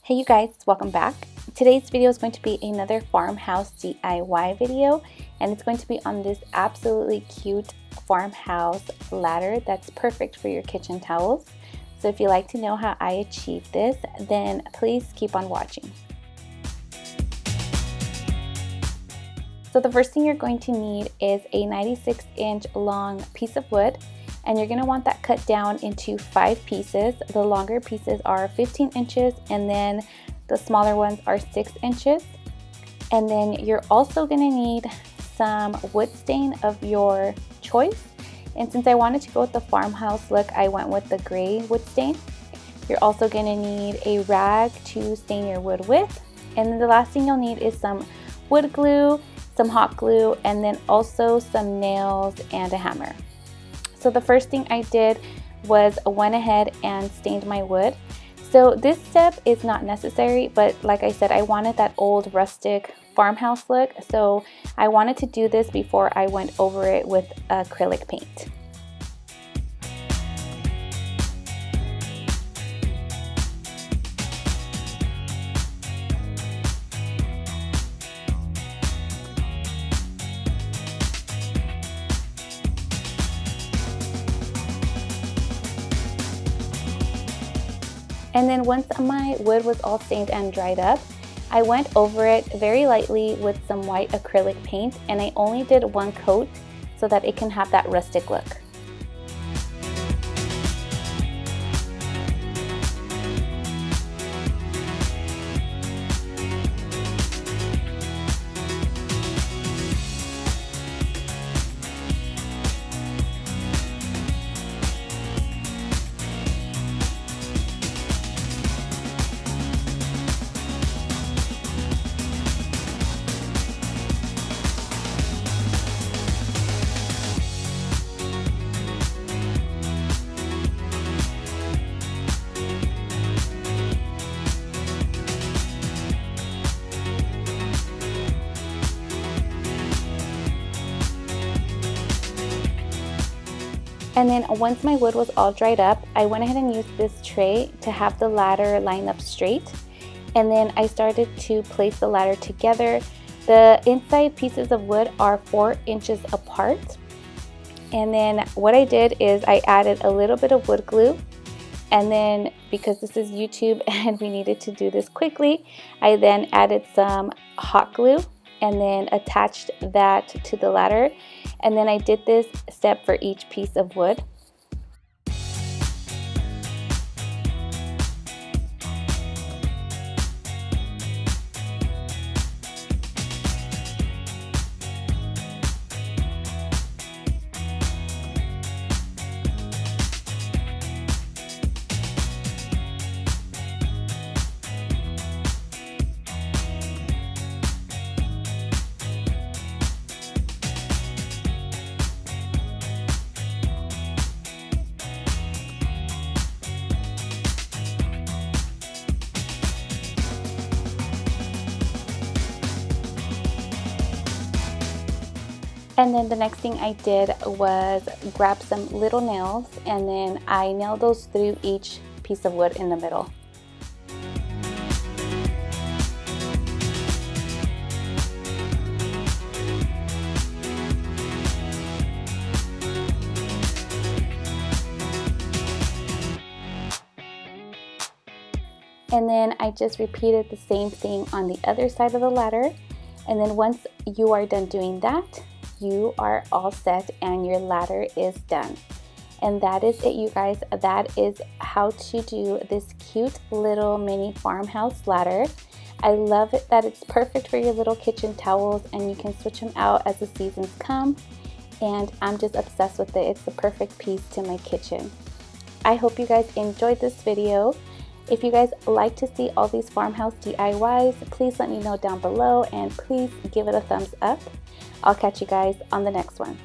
Hey you guys, welcome back. Today's video is going to be another farmhouse DIY video, and it's going to be on this absolutely cute farmhouse ladder that's perfect for your kitchen towels. So if you'd like to know how I achieved this, then please keep on watching. So the first thing you're going to need is a 96-inch long piece of wood, and you're going to want that cut down into 5 pieces. The longer pieces are 15 inches and then the smaller ones are 6 inches. And then you're also going to need some wood stain of your choice. And since I wanted to go with the farmhouse look, I went with the gray wood stain. You're also going to need a rag to stain your wood with. And then the last thing you'll need is some wood glue, some hot glue, and then also some nails and a hammer. So the first thing I did was went ahead and stained my wood. So this step is not necessary, but like I said, I wanted that old rustic farmhouse look. So I wanted to do this before I went over it with acrylic paint. And then once my wood was all stained and dried up, I went over it very lightly with some white acrylic paint, and I only did one coat so that it can have that rustic look. And then once my wood was all dried up, I went ahead and used this tray to have the ladder line up straight. And then I started to place the ladder together. The inside pieces of wood are 4 inches apart. And then what I did is I added a little bit of wood glue. And then because this is YouTube and we needed to do this quickly, I then added some hot glue and then attached that to the ladder. And then I did this step for each piece of wood. And then the next thing I did was grab some little nails, and then I nailed those through each piece of wood in the middle. And then I just repeated the same thing on the other side of the ladder. And then once you are done doing that, you are all set and your ladder is done. And that is it, you guys. That is how to do this cute little mini farmhouse ladder. I love it that it's perfect for your little kitchen towels, and you can switch them out as the seasons come. And I'm just obsessed with it. It's the perfect piece to my kitchen. I hope you guys enjoyed this video. If you guys like to see all these farmhouse DIYs, please let me know down below, and please give it a thumbs up. I'll catch you guys on the next one.